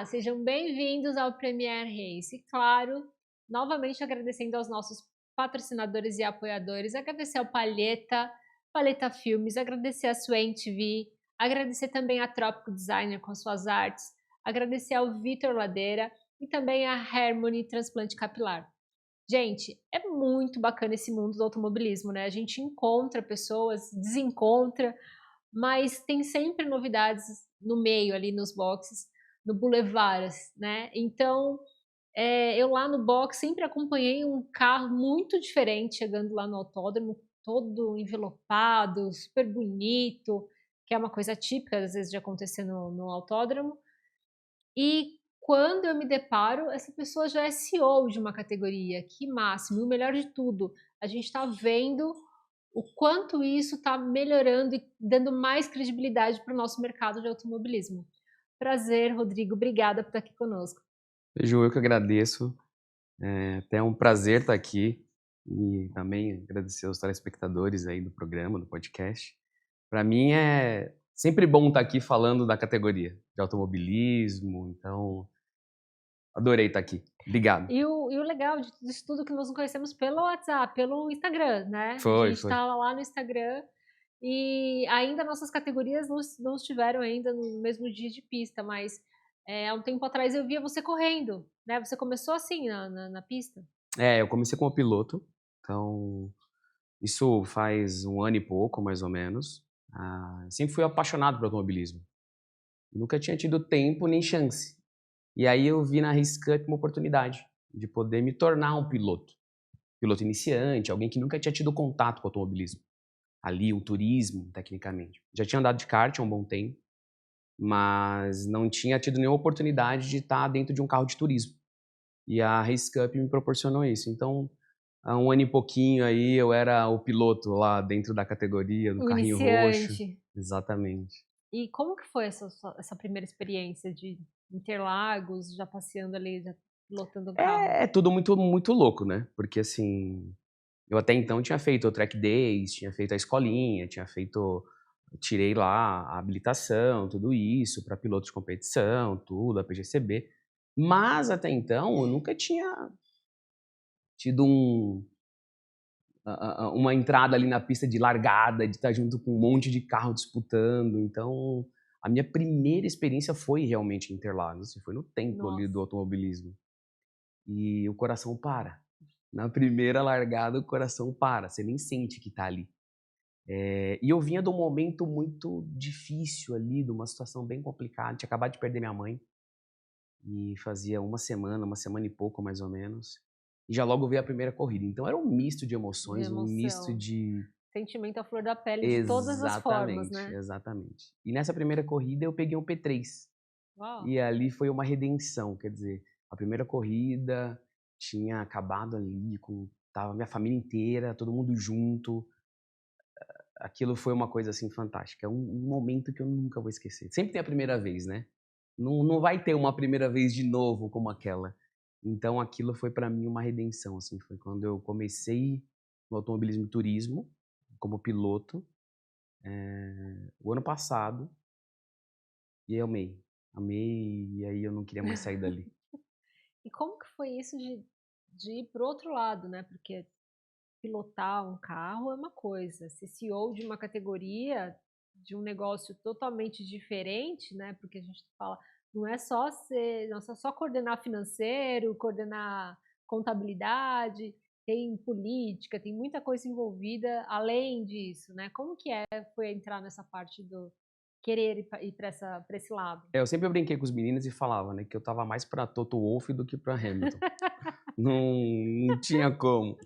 Olá, sejam bem-vindos ao Premier Race. E claro, novamente agradecendo aos nossos patrocinadores e apoiadores, agradecer ao Palheta Filmes, agradecer a Swain TV, agradecer também a Trópico Designer com suas artes, agradecer ao Vitor Ladeira e também a Harmony Transplante Capilar. Gente, é muito bacana esse mundo do automobilismo, né? A gente encontra pessoas, desencontra, mas tem sempre novidades no meio ali nos boxes, no Boulevard, né? Então, eu lá no box sempre acompanhei um carro muito diferente chegando lá no autódromo, todo envelopado, super bonito, que é uma coisa típica às vezes de acontecer no autódromo. E quando eu me deparo, essa pessoa já é CEO de uma categoria, que máximo. E o melhor de tudo, a gente está vendo o quanto isso está melhorando e dando mais credibilidade para o nosso mercado de automobilismo. Prazer, Rodrigo, obrigada por estar aqui conosco. Ju, eu que agradeço. É um prazer estar aqui e também agradecer aos telespectadores aí do programa, do podcast. Para mim é sempre bom estar aqui falando da categoria de automobilismo, então adorei estar aqui. Obrigado. E o legal disso tudo que nós nos conhecemos pelo WhatsApp, pelo Instagram, né? A gente Foi. está lá no Instagram e ainda nossas categorias não estiveram ainda no mesmo dia de pista, mas há um tempo atrás eu via você correndo, né? Você começou assim na pista? Eu comecei como piloto, então isso faz um ano e pouco, mais ou menos. Sempre fui apaixonado por automobilismo. Nunca tinha tido tempo nem chance. E aí eu vi na Race Cup uma oportunidade de poder me tornar um piloto. Piloto iniciante, alguém que nunca tinha tido contato com o automobilismo. Ali, o turismo, tecnicamente. Já tinha andado de kart há um bom tempo, mas não tinha tido nenhuma oportunidade de estar dentro de um carro de turismo. E a Race Cup me proporcionou isso. Então, há um ano e pouquinho aí, eu era o piloto lá dentro da categoria, do O carrinho roxo. iniciante. Exatamente. E como que foi essa primeira experiência de Interlagos, já passeando ali, já pilotando um carro? É tudo muito, muito louco, né? Porque, assim, eu até então tinha feito o track days, tinha feito a escolinha, tirei lá a habilitação, tudo isso, para piloto de competição, tudo, a PGCB. Mas até então eu nunca tinha tido uma entrada ali na pista de largada, de estar junto com um monte de carro disputando. Então, a minha primeira experiência foi realmente em Interlagos, assim, foi no templo ali Nossa, do automobilismo. E o coração para. Na primeira largada, o coração para, você nem sente que tá ali. E eu vinha de um momento muito difícil ali, de uma situação bem complicada. Tinha acabado de perder minha mãe. E fazia uma semana e pouco mais ou menos. E já logo veio a primeira corrida. Então era um misto de de emoções, um misto emoção. de. Sentimento à flor da pele de todas as formas, Exatamente, né? exatamente. E nessa primeira corrida eu peguei um P3. Uau! E ali foi uma redenção. Quer dizer, a primeira corrida tinha acabado ali, tava minha família inteira, todo mundo junto. Aquilo foi uma coisa assim fantástica. É um momento que eu nunca vou esquecer. Sempre tem a primeira vez, né? Não vai ter uma primeira vez de novo como aquela. Então aquilo foi para mim uma redenção, assim. Foi quando eu comecei no automobilismo e turismo como piloto, o ano passado, e eu amei. Amei, e aí eu não queria mais sair dali. E como que foi isso de ir pro outro lado, né? Porque pilotar um carro é uma coisa, ser CEO de uma categoria, de um negócio totalmente diferente, né? Porque a gente fala, não é só coordenar financeiro, coordenar contabilidade, tem política, tem muita coisa envolvida além disso, né? Como que foi entrar nessa parte do querer ir para esse lado? Eu sempre brinquei com os meninos e falava, né, que eu tava mais pra Toto Wolff do que pra Hamilton. Não tinha como.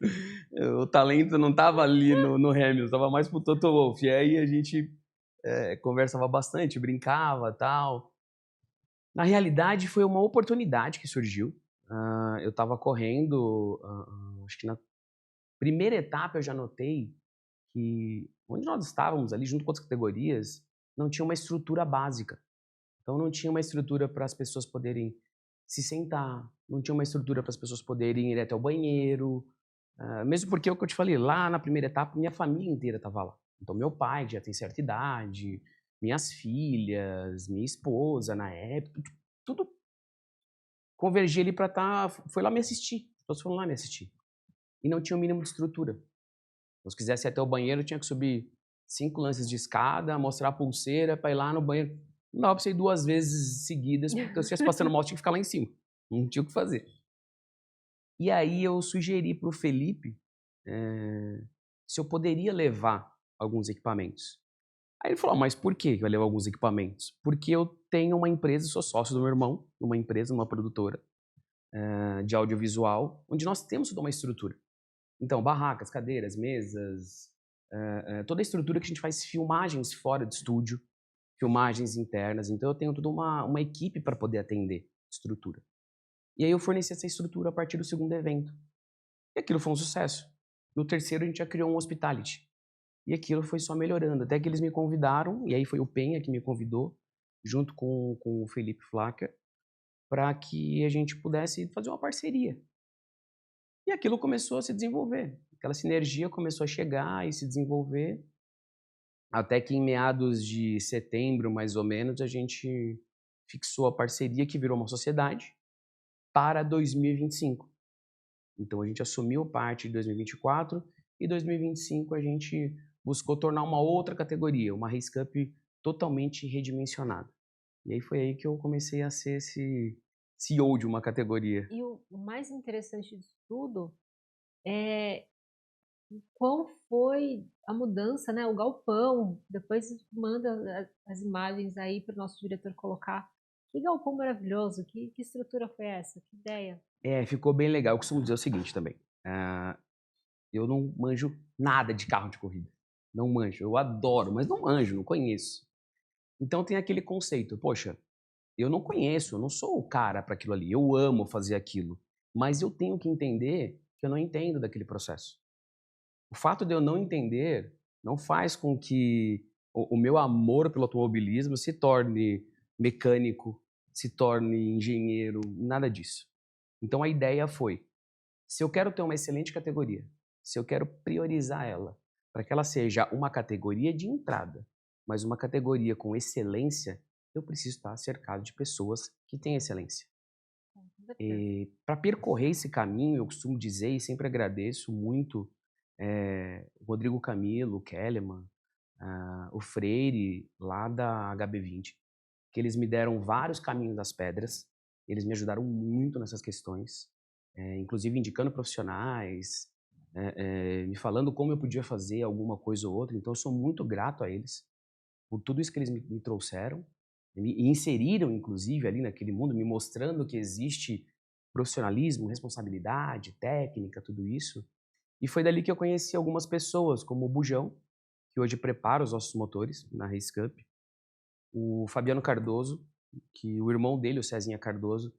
O talento não tava ali no Hamilton, tava mais pro Toto Wolff. E aí a gente conversava bastante, brincava, tal. Na realidade, foi uma oportunidade que surgiu. Eu estava correndo, acho que na primeira etapa eu já notei que onde nós estávamos ali, junto com outras categorias, não tinha uma estrutura básica. Então não tinha uma estrutura para as pessoas poderem se sentar, não tinha uma estrutura para as pessoas poderem ir até o banheiro, mesmo porque é o que eu te falei, lá na primeira etapa minha família inteira estava lá. Então meu pai que já tem certa idade, minhas filhas, minha esposa na época, tudo convergi ali para foi lá me assistir. As pessoas foram lá me assistir. E não tinha o mínimo de estrutura. Então, se quisesse ir até o banheiro, tinha que subir 5 lances de escada, mostrar a pulseira para ir lá no banheiro. Não dava para você ir 2 vezes seguidas, porque se eu estivesse passando mal, tinha que ficar lá em cima. Não tinha o que fazer. E aí eu sugeri para o Felipe se eu poderia levar alguns equipamentos. Aí ele falou, mas por que eu levo alguns equipamentos? Porque eu tenho uma empresa, sou sócio do meu irmão, uma empresa, uma produtora de audiovisual, onde nós temos toda uma estrutura. Então, barracas, cadeiras, mesas, toda a estrutura que a gente faz filmagens fora de estúdio, filmagens internas. Então, eu tenho toda uma equipe para poder atender estrutura. E aí eu forneci essa estrutura a partir do segundo evento. E aquilo foi um sucesso. No terceiro, a gente já criou um hospitality. E aquilo foi só melhorando, até que eles me convidaram, e aí foi o Penha que me convidou, junto com o Felipe Flacker, para que a gente pudesse fazer uma parceria. E aquilo começou a se desenvolver. Aquela sinergia começou a chegar e se desenvolver, até que em meados de setembro, mais ou menos, a gente fixou a parceria que virou uma sociedade para 2025. Então a gente assumiu parte de 2024 e 2025 a gente buscou tornar uma outra categoria, uma Race Cup totalmente redimensionada. E aí foi aí que eu comecei a ser esse CEO de uma categoria. E o mais interessante disso tudo é qual foi a mudança, né? O galpão. Depois manda as imagens aí para o nosso diretor colocar. Que galpão maravilhoso! Que estrutura foi essa? Que ideia! Ficou bem legal. Eu costumo dizer o seguinte também. Eu não manjo nada de carro de corrida. Não manjo. Eu adoro, mas não manjo, não conheço. Então tem aquele conceito. Poxa, eu não conheço, eu não sou o cara para aquilo ali. Eu amo fazer aquilo. Mas eu tenho que entender que eu não entendo daquele processo. O fato de eu não entender não faz com que o meu amor pelo automobilismo se torne mecânico, se torne engenheiro, nada disso. Então a ideia foi, se eu quero ter uma excelente categoria, se eu quero priorizar ela, para que ela seja uma categoria de entrada, mas uma categoria com excelência, eu preciso estar cercado de pessoas que têm excelência. E para percorrer esse caminho, eu costumo dizer e sempre agradeço muito o Rodrigo Camilo, o Kellerman, o Freire, lá da HB20, que eles me deram vários caminhos das pedras, eles me ajudaram muito nessas questões, inclusive indicando profissionais, me falando como eu podia fazer alguma coisa ou outra, então eu sou muito grato a eles por tudo isso que eles me trouxeram, e inseriram, inclusive, ali naquele mundo, me mostrando que existe profissionalismo, responsabilidade, técnica, tudo isso. E foi dali que eu conheci algumas pessoas, como o Bujão, que hoje prepara os nossos motores na Race Cup, o Fabiano Cardoso, que o irmão dele, o Cezinha Cardoso,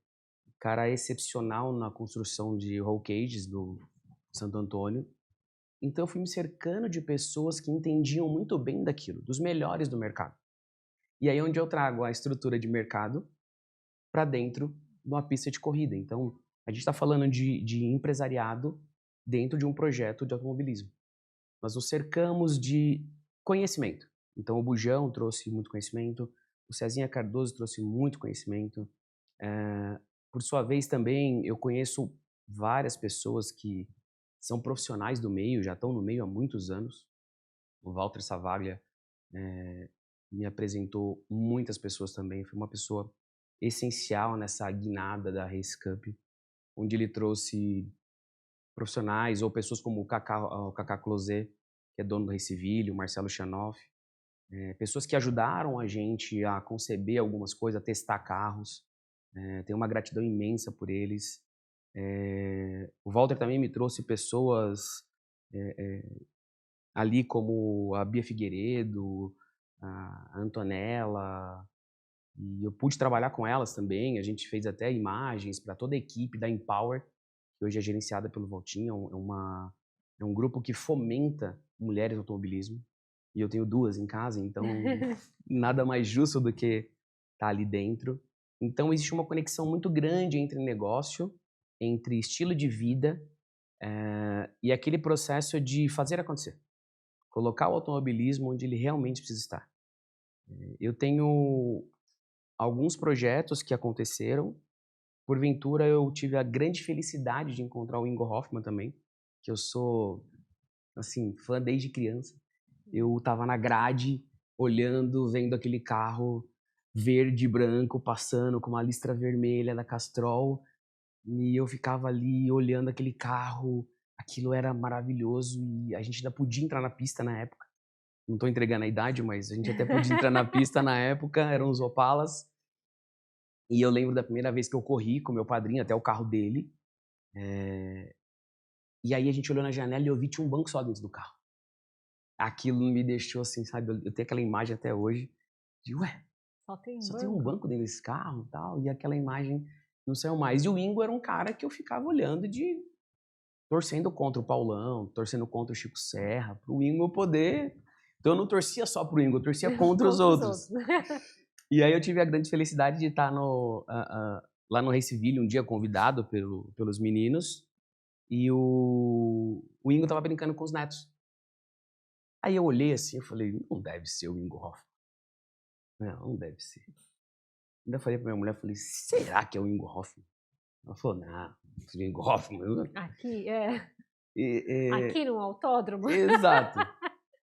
cara excepcional na construção de roll cages do Santo Antônio. Então eu fui me cercando de pessoas que entendiam muito bem daquilo, dos melhores do mercado. E aí onde eu trago a estrutura de mercado para dentro de uma pista de corrida. Então a gente está falando de empresariado dentro de um projeto de automobilismo. Nós nos cercamos de conhecimento. Então o Bujão trouxe muito conhecimento, o Cezinha Cardoso trouxe muito conhecimento. Por sua vez também eu conheço várias pessoas que são profissionais do meio, já estão no meio há muitos anos. O Walter Savaglia me apresentou muitas pessoas também, foi uma pessoa essencial nessa guinada da Race Cup, onde ele trouxe profissionais ou pessoas como o Kaká Closet, que é dono do Raceville, o Marcelo Chanoff, pessoas que ajudaram a gente a conceber algumas coisas, a testar carros. Tenho uma gratidão imensa por eles. O Walter também me trouxe pessoas ali como a Bia Figueiredo, a Antonella, e eu pude trabalhar com elas também. A gente fez até imagens para toda a equipe da Empower, que hoje é gerenciada pelo Valtinho. É um grupo que fomenta mulheres no automobilismo. E eu tenho 2 em casa, então nada mais justo do que estar ali dentro. Então existe uma conexão muito grande entre negócio, entre estilo de vida e aquele processo de fazer acontecer. Colocar o automobilismo onde ele realmente precisa estar. Eu tenho alguns projetos que aconteceram porventura eu tive a grande felicidade de encontrar o Ingo Hoffmann também, que eu sou, assim, fã desde criança. Eu tava na grade, olhando, vendo aquele carro verde e branco passando com uma listra vermelha da Castrol, e eu ficava ali olhando aquele carro, aquilo era maravilhoso e a gente ainda podia entrar na pista na época. Não estou entregando a idade, mas a gente até podia entrar na pista na época, eram os Opalas. E eu lembro da primeira vez que eu corri com meu padrinho até o carro dele. E aí a gente olhou na janela e eu vi tinha um banco só dentro do carro. Aquilo me deixou assim, sabe? Eu tenho aquela imagem até hoje de, ué, só tem um banco dentro desse carro e tal. E aquela imagem não saiu mais. E o Ingo era um cara que eu ficava olhando torcendo contra o Paulão, torcendo contra o Chico Serra, pro Ingo eu poder... Então eu não torcia só pro Ingo, eu torcia contra os outros. E aí eu tive a grande felicidade de estar lá no Raceville um dia convidado pelos meninos. E o Ingo tava brincando com os netos. Aí eu olhei assim, eu falei, não deve ser o Ingo Hoffmann. Não deve ser. Ainda falei pra minha mulher, falei, será que é o Ingo Hoffmann? Ela falou, não, o Ingo Hoffmann. Aqui, Aqui no autódromo. Exato.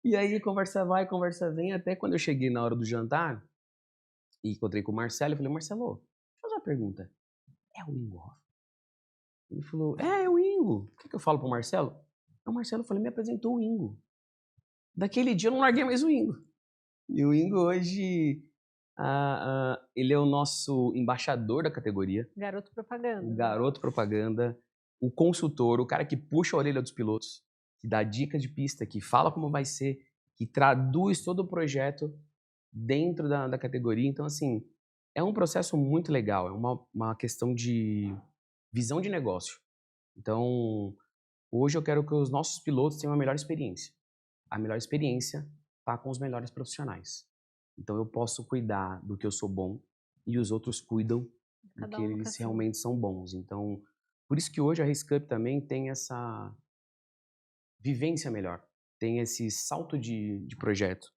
E aí conversa vai, conversa vem, até quando eu cheguei na hora do jantar, e encontrei com o Marcelo, eu falei, Marcelo, deixa eu fazer uma pergunta. É o Ingo Hoffmann? Ele falou, é o Ingo. O que eu falo pro Marcelo? O Marcelo, eu falei, me apresentou o Ingo. Daquele dia eu não larguei mais o Ingo. E o Ingo hoje, ele é o nosso embaixador da categoria. Garoto propaganda. O garoto propaganda, o consultor, o cara que puxa a orelha dos pilotos, que dá dica de pista, que fala como vai ser, que traduz todo o projeto dentro da categoria. Então, assim, é um processo muito legal, é uma questão de visão de negócio. Então, hoje eu quero que os nossos pilotos tenham a melhor experiência. A melhor experiência está com os melhores profissionais. Então, eu posso cuidar do que eu sou bom e os outros cuidam do que eles realmente são bons. Então, por isso que hoje a Race Cup também tem essa vivência melhor, tem esse salto de projeto.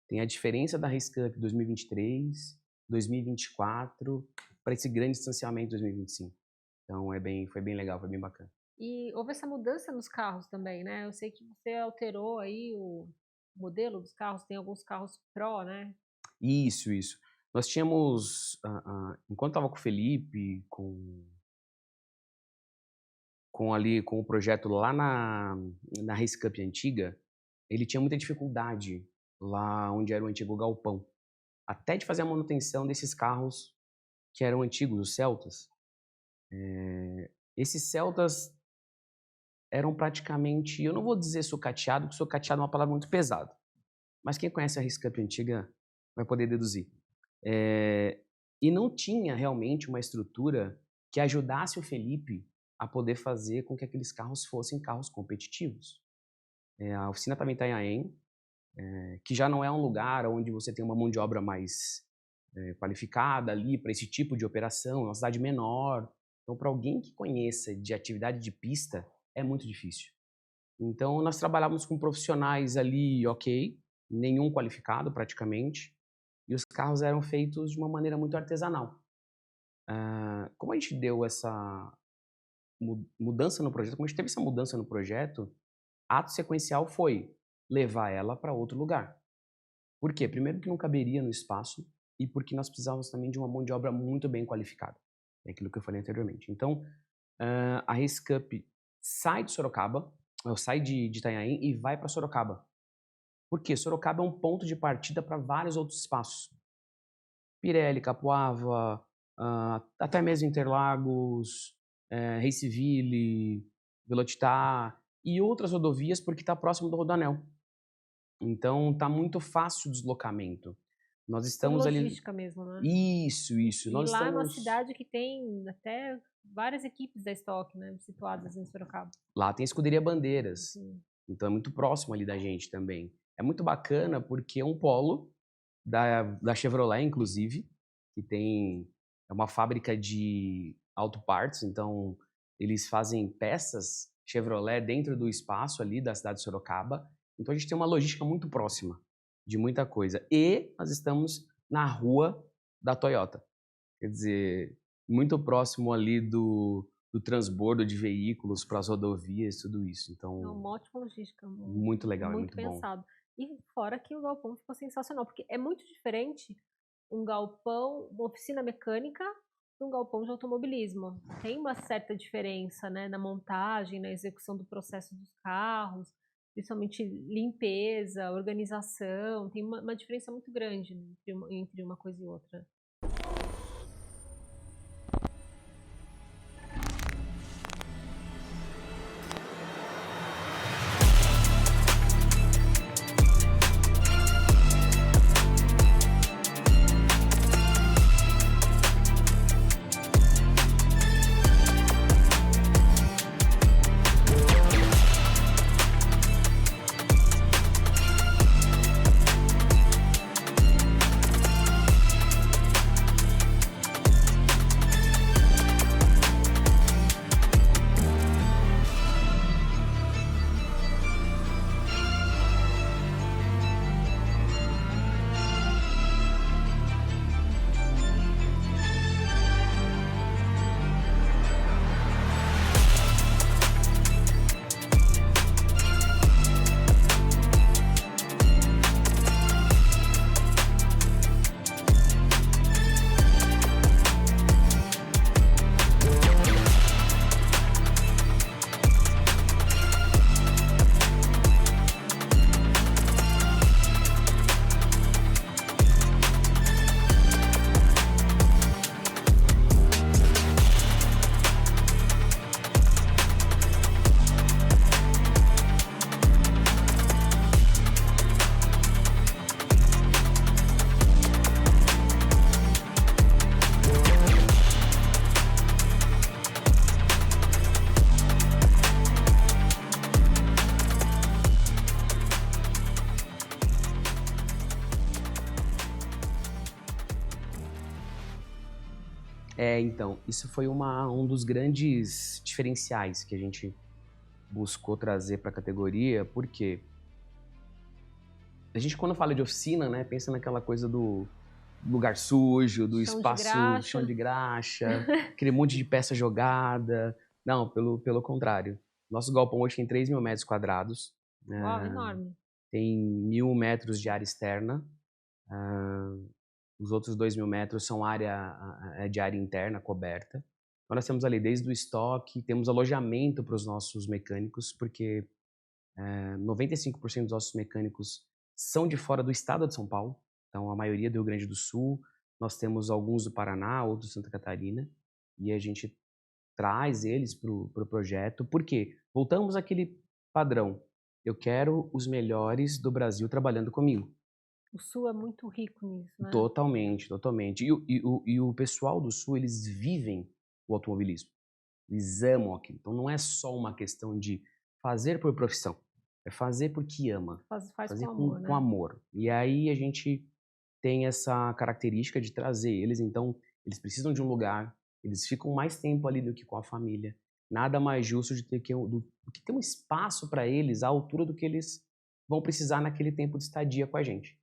Tem a diferença da Race Cup 2023, 2024, para esse grande distanciamento 2025. Então, foi bem legal, foi bem bacana. E houve essa mudança nos carros também, né? Eu sei que você alterou aí o modelo dos carros, tem alguns carros Pro, né? Isso. Nós tínhamos, enquanto estava com o Felipe, com o projeto lá na Race Cup antiga, ele tinha muita dificuldade lá onde era o antigo galpão. Até de fazer a manutenção desses carros que eram antigos, os Celtas. Esses Celtas eram praticamente, eu não vou dizer sucateado, porque sucateado é uma palavra muito pesada. Mas quem conhece a Race Cup antiga vai poder deduzir. E não tinha realmente uma estrutura que ajudasse o Felipe a poder fazer com que aqueles carros fossem carros competitivos. A oficina estava em Itanhaém, que já não é um lugar onde você tem uma mão de obra mais qualificada ali para esse tipo de operação, é uma cidade menor. Então, para alguém que conheça de atividade de pista, é muito difícil. Então, nós trabalhávamos com profissionais ali, ok, nenhum qualificado praticamente, e os carros eram feitos de uma maneira muito artesanal. Como a gente deu essa mudança no projeto, como a gente teve essa mudança no projeto, ato sequencial foi levar ela para outro lugar. Por quê? Primeiro que não caberia no espaço e porque nós precisávamos também de uma mão de obra muito bem qualificada. É aquilo que eu falei anteriormente. Então, a Race Cup sai de Sorocaba, sai de Itanhaém e vai para Sorocaba. Por quê? Sorocaba é um ponto de partida para vários outros espaços. Pirelli, Capuava, até mesmo Interlagos, Raceville, Velocitar e outras rodovias porque está próximo do Rodoanel. Então está muito fácil o deslocamento. Nós estamos logística ali... mesmo, né? Isso. E nós lá estamos... numa cidade que tem até várias equipes da Stock, né, situadas em Sorocaba. Lá tem a Escuderia Bandeiras. Sim. Então é muito próximo ali da gente também. É muito bacana porque é um polo da Chevrolet, inclusive, que é uma fábrica de auto parts, então eles fazem peças Chevrolet dentro do espaço ali da cidade de Sorocaba. Então a gente tem uma logística muito próxima de muita coisa. E nós estamos na rua da Toyota. Quer dizer, muito próximo ali do transbordo de veículos para as rodovias, tudo isso. É Então, uma ótima logística, muito legal, é muito muito bom. pensado. E fora que o galpão ficou sensacional, porque é muito diferente um galpão, uma oficina mecânica de um galpão de automobilismo. Tem uma certa diferença, né, na montagem, na execução do processo dos carros, principalmente limpeza, organização, tem uma diferença muito grande, né, entre uma coisa e outra. Então, isso foi um dos grandes diferenciais que a gente buscou trazer para a categoria, porque a gente, quando fala de oficina, né, pensa naquela coisa do lugar sujo, do espaço chão de graxa, aquele monte de peça jogada. Não, pelo contrário. Nosso galpão hoje tem 3.000 metros quadrados. Uau, enorme. Tem 1.000 metros de área externa. Os outros 2.000 metros são de área interna coberta. Então, nós temos ali desde o estoque, temos alojamento para os nossos mecânicos, porque 95% dos nossos mecânicos são de fora do estado de São Paulo. Então, a maioria do Rio Grande do Sul. Nós temos alguns do Paraná, outros de Santa Catarina. E a gente traz eles para o projeto. Por quê? Voltamos àquele padrão. Eu quero os melhores do Brasil trabalhando comigo. O Sul é muito rico nisso, né? Totalmente, totalmente. E o pessoal do Sul, eles vivem o automobilismo. Eles amam aquilo. Então, não é só uma questão de fazer por profissão. É fazer porque ama. Faz fazer com amor, né? com amor. E aí a gente tem essa característica de trazer eles. Então, eles precisam de um lugar. Eles ficam mais tempo ali do que com a família. Nada mais justo de ter do que ter um espaço para eles à altura do que eles vão precisar naquele tempo de estadia com a gente.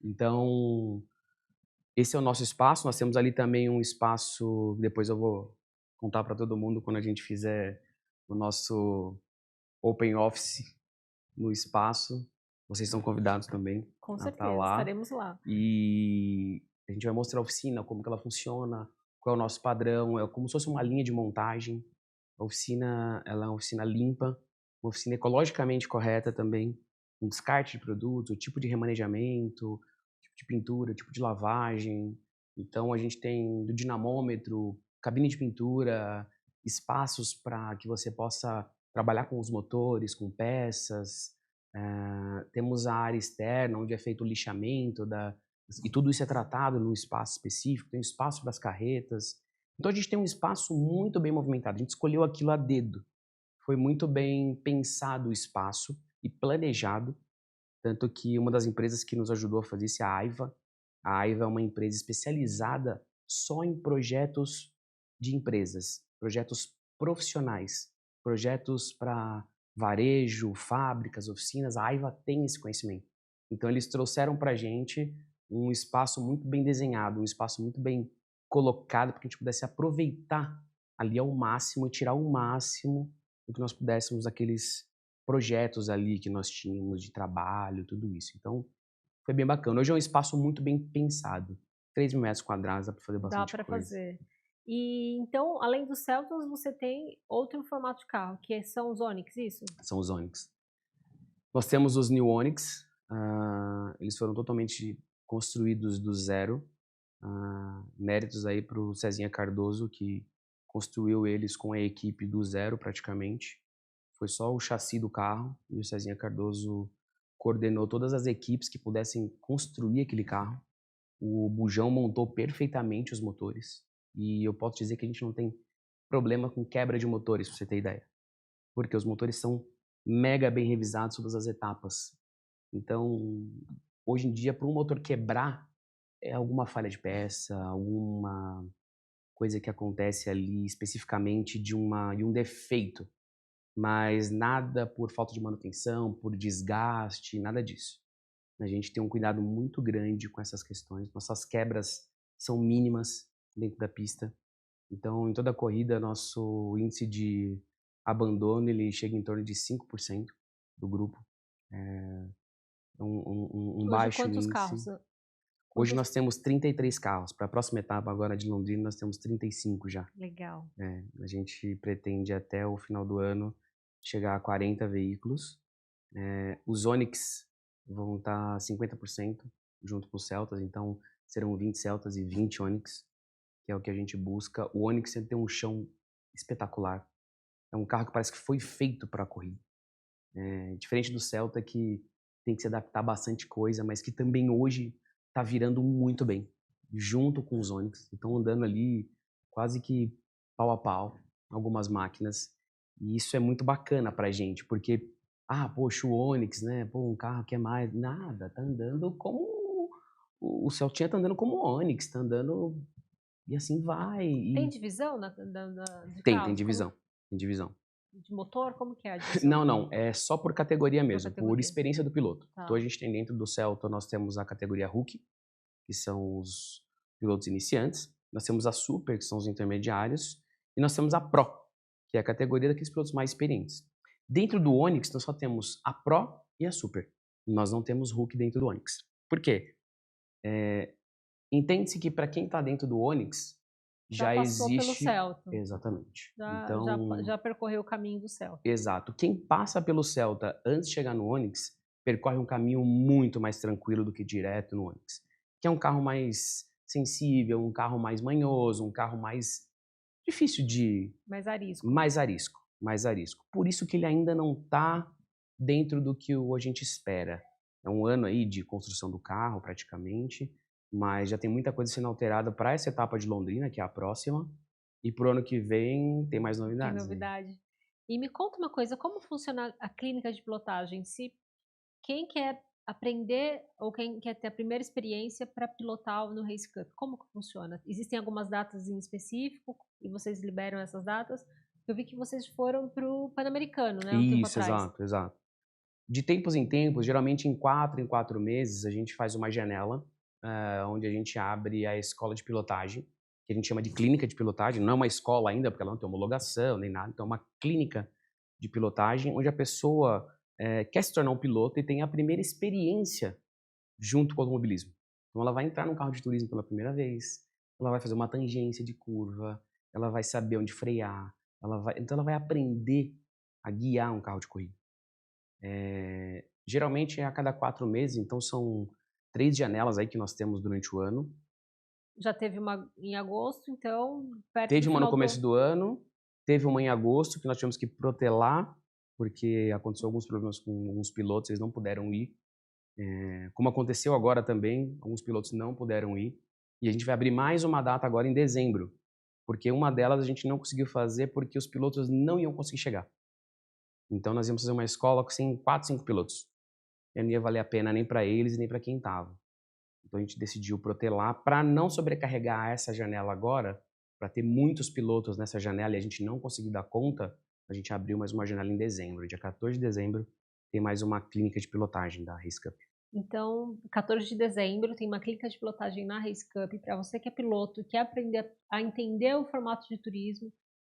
Então, esse é o nosso espaço. Nós temos ali também um espaço, depois eu vou contar para todo mundo quando a gente fizer o nosso Open Office no espaço. Vocês estão convidados também. Com a certeza, estar lá. estaremos lá. E a gente vai mostrar a oficina, como que ela funciona, qual é o nosso padrão. É como se fosse uma linha de montagem. A oficina, ela é uma oficina limpa, uma oficina ecologicamente correta também, um descarte de produto, o tipo de remanejamento, tipo de pintura, tipo de lavagem. Então a gente tem do dinamômetro, cabine de pintura, espaços para que você possa trabalhar com os motores, com peças. Temos a área externa, onde é feito o lixamento, e tudo isso é tratado num espaço específico. Tem espaço para as carretas. Então a gente tem um espaço muito bem movimentado. A gente escolheu aquilo a dedo. Foi muito bem pensado o espaço e planejado. Tanto que uma das empresas que nos ajudou a fazer isso é a Aiva. A Aiva é uma empresa especializada só em projetos de empresas, projetos profissionais, projetos para varejo, fábricas, oficinas. A Aiva tem esse conhecimento. Então eles trouxeram para a gente um espaço muito bem desenhado, um espaço muito bem colocado para que a gente pudesse aproveitar ali ao máximo e tirar o máximo do que nós pudéssemos daqueles projetos ali que nós tínhamos de trabalho, tudo isso. Então, foi bem bacana. Hoje é um espaço muito bem pensado. 3.000 metros quadrados, dá para fazer Dá bastante para coisa. fazer. E então, além dos Celtas, você tem outro formato de carro, que são os Onix, isso? São os Onix. Nós temos os New Onix. Eles foram totalmente construídos do zero. Méritos aí para o Cezinha Cardoso, que construiu eles com a equipe do zero praticamente. Foi só o chassi do carro e o Cezinha Cardoso coordenou todas as equipes que pudessem construir aquele carro. O Bujão montou perfeitamente os motores. E eu posso dizer que a gente não tem problema com quebra de motores, pra você ter ideia. Porque os motores são mega bem revisados todas as etapas. Então, hoje em dia, para um motor quebrar, é alguma falha de peça, alguma coisa que acontece ali especificamente de um defeito. Mas nada por falta de manutenção, por desgaste, nada disso. A gente tem um cuidado muito grande com essas questões. Nossas quebras são mínimas dentro da pista. Então, em toda a corrida, nosso índice de abandono ele chega em torno de 5% do grupo. É um Hoje, baixo quantos índice. carros? Hoje nós temos 33 carros. Para a próxima etapa agora de Londrina, nós temos 35 já. Legal. A gente pretende até o final do ano chegar a 40 veículos. Os Onix vão estar 50% junto com os Celtas, então serão 20 Celtas e 20 Onix, que é o que a gente busca. O Onix tem um chão espetacular. É um carro que parece que foi feito para a corrida. Diferente do Celta, que tem que se adaptar a bastante coisa, mas que também hoje está virando muito bem, junto com os Onix. Estão andando ali quase que pau a pau, algumas máquinas. E isso é muito bacana pra gente, porque, poxa, o Onix, né? Pô, um carro que é mais... Nada, tá andando como... O Celtinha tá andando como o Onix, tá andando... E assim vai. Tem divisão de Tem carros? divisão. Tem divisão. De motor? Como que é a divisão? Não, é só por categoria mesmo, por categoria. experiência do piloto. Tá. Então a gente tem dentro do Celta, nós temos a categoria Rookie, que são os pilotos iniciantes. Nós temos a Super, que são os intermediários. E nós temos a Pro, que é a categoria daqueles pilotos mais experientes. Dentro do Onix, nós só temos a Pro e a Super. Nós não temos Rookie dentro do Onix. Por quê? Entende-se que para quem está dentro do Onix, já passou existe... pelo Celta. Exatamente. Já percorreu o caminho do Celta. Exato. Quem passa pelo Celta antes de chegar no Onix, percorre um caminho muito mais tranquilo do que direto no Onix. Que é um carro mais sensível, um carro mais manhoso, um carro mais difícil de... Mais arisco. Mais arisco. Por isso que ele ainda não está dentro do que a gente espera. É um ano aí de construção do carro, praticamente, mas já tem muita coisa sendo alterada para essa etapa de Londrina, que é a próxima, e pro ano que vem tem mais novidades. Tem novidade. E me conta uma coisa, como funciona a clínica de pilotagem? Se quem quer aprender ou quem quer ter a primeira experiência para pilotar no Race Cup, como que funciona? Existem algumas datas em específico e vocês liberam essas datas? Eu vi que vocês foram para o Pan-Americano, né? Um tempo atrás. Exato. De tempos em tempos, geralmente em 4 meses, a gente faz uma janela onde a gente abre a escola de pilotagem, que a gente chama de clínica de pilotagem. Não é uma escola ainda, porque ela não tem homologação nem nada. Então é uma clínica de pilotagem onde a pessoa quer se tornar um piloto e tem a primeira experiência junto com o automobilismo. Então ela vai entrar num carro de turismo pela primeira vez, ela vai fazer uma tangência de curva, ela vai saber onde frear, então ela vai aprender a guiar um carro de corrida. Geralmente é a cada 4 meses, então são 3 janelas aí que nós temos durante o ano. Já teve uma em agosto, então... Teve uma no começo do ano, teve uma em agosto que nós tivemos que protelar, porque aconteceu alguns problemas com alguns pilotos, eles não puderam ir. Como aconteceu agora também, alguns pilotos não puderam ir. E a gente vai abrir mais uma data agora em dezembro, porque uma delas a gente não conseguiu fazer porque os pilotos não iam conseguir chegar. Então nós íamos fazer uma escola com 4, 5 pilotos. E não ia valer a pena nem para eles nem para quem estava. Então a gente decidiu protelar para não sobrecarregar essa janela agora, para ter muitos pilotos nessa janela e a gente não conseguir dar conta, a gente abriu mais uma janela em dezembro. Dia 14 de dezembro tem mais uma clínica de pilotagem da Race Cup. Então, 14 de dezembro tem uma clínica de pilotagem na Race Cup para você que é piloto e quer aprender a entender o formato de turismo,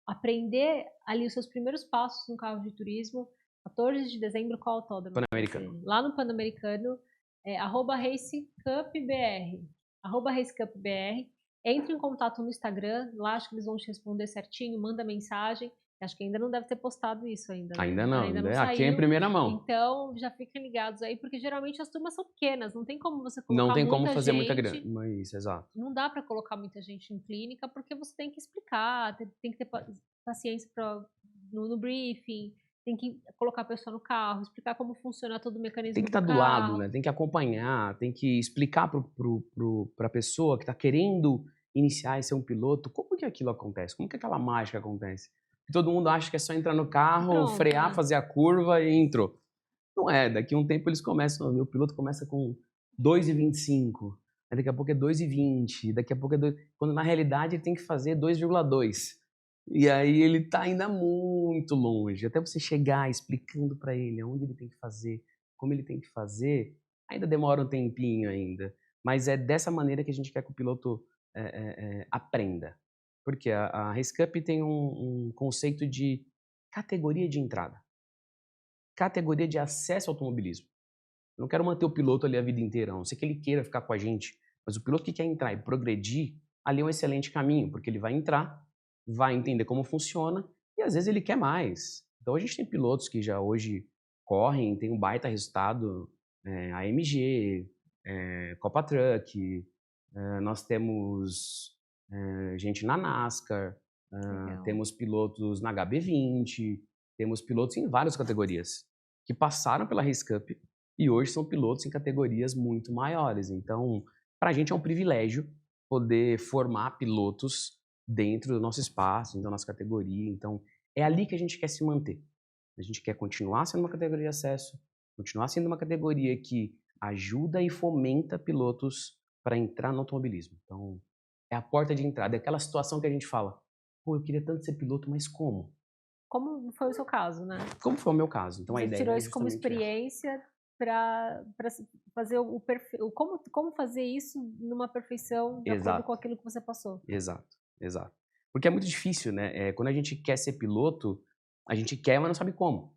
aprender ali os seus primeiros passos no carro de turismo. 14 de dezembro, qual autódromo? Pan-Americano. Lá no Pan-Americano, @RaceCupBR. @RaceCupBR. Entre em contato no Instagram, lá acho que eles vão te responder certinho, manda mensagem. Acho que ainda não deve ter postado isso ainda, né? Ainda não, Ainda não aqui é em saiu. primeira mão. Então, já fiquem ligados aí, porque geralmente as turmas são pequenas, não tem como você Não colocar tem como muita fazer muita grana. gente. Isso, exato. Não dá para colocar muita gente em clínica, porque você tem que explicar, tem que ter paciência no briefing, tem que colocar a pessoa no carro, explicar como funciona todo o Tem mecanismo que do estar do lado, carro. né? Tem que acompanhar, tem que explicar para a pessoa que está querendo iniciar e ser um piloto como que aquilo acontece, como que aquela mágica acontece. Todo mundo acha que é só entrar no carro, Pronto, frear, né? fazer a curva e entrou. Não é, daqui a um tempo eles começam, o piloto começa com 2,25, aí daqui a pouco é 2,20, daqui a pouco é 2, quando na realidade ele tem que fazer 2,2. E aí ele está ainda muito longe, até você chegar explicando para ele aonde ele tem que fazer, como ele tem que fazer, ainda demora um tempinho ainda. Mas é dessa maneira que a gente quer que o piloto aprenda. Porque a Race Cup tem um conceito de categoria de entrada. Categoria de acesso ao automobilismo. Eu não quero manter o piloto ali a vida inteira, a não sei que ele queira ficar com a gente. Mas o piloto que quer entrar e progredir, ali é um excelente caminho, porque ele vai entrar, vai entender como funciona e às vezes ele quer mais. Então a gente tem pilotos que já hoje correm, tem um baita resultado, AMG, Copa Truck, nós temos gente na NASCAR, temos pilotos na HB20, temos pilotos em várias categorias que passaram pela Race Cup e hoje são pilotos em categorias muito maiores. Então, para a gente é um privilégio poder formar pilotos dentro do nosso espaço, dentro da nossa categoria. Então, é ali que a gente quer se manter. A gente quer continuar sendo uma categoria de acesso, continuar sendo uma categoria que ajuda e fomenta pilotos para entrar no automobilismo. Então, é a porta de entrada, é aquela situação que a gente fala, pô, eu queria tanto ser piloto, mas como? Como foi o seu caso, né? Como foi o meu caso? Então, a Você ideia tirou é isso como justamente essa. experiência para fazer como fazer isso numa perfeição de acordo com Exato, aquilo que você passou. exato, exato. Porque é muito difícil, né? Quando a gente quer ser piloto, a gente quer, mas não sabe como.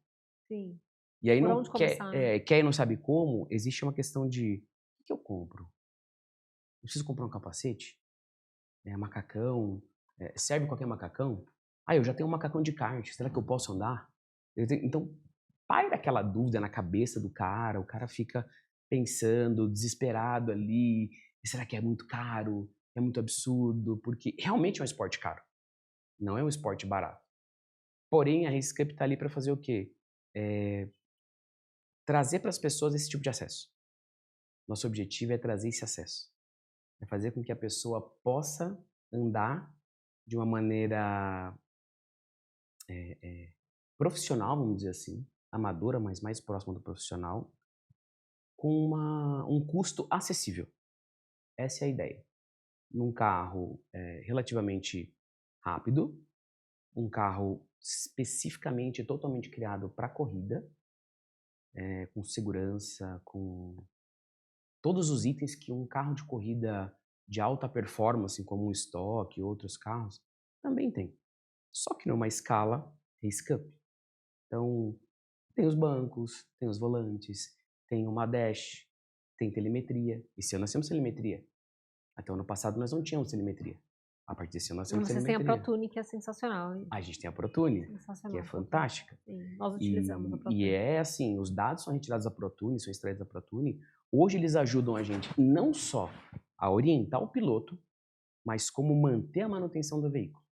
Sim. E aí Por não onde quer, começar, né? quer e não sabe como, existe uma questão de, o que eu compro? Eu preciso comprar um capacete? Macacão? Serve qualquer macacão? Ah, eu já tenho um macacão de kart, será que eu posso andar? Então, paira aquela dúvida na cabeça do cara, o cara fica pensando, desesperado ali, e será que é muito caro? É muito absurdo? Porque realmente é um esporte caro, não é um esporte barato. Porém, a Race Cup está ali para fazer o quê? Trazer para as pessoas esse tipo de acesso. Nosso objetivo é trazer esse acesso. É fazer com que a pessoa possa andar de uma maneira profissional, vamos dizer assim, amadora, mas mais próxima do profissional, com um custo acessível. Essa é a ideia. Num carro relativamente rápido, um carro especificamente, totalmente criado para corrida, com segurança, com todos os itens que um carro de corrida de alta performance, como um Stock e outros carros, também tem. Só que numa escala Race Cup. Então, tem os bancos, tem os volantes, tem uma dash, tem telemetria. Esse ano nós temos telemetria. Até o ano passado nós não tínhamos telemetria. A partir desse ano nós temos Vocês têm a telemetria. ProTune, que é sensacional. A gente tem a ProTune, que Sensacional, é ProTune. fantástica. Sim, nós utilizamos a E ProTune. é assim, os dados são retirados da ProTune, são extraídos da ProTune. Hoje eles ajudam a gente não só a orientar o piloto, mas como manter a manutenção do veículo.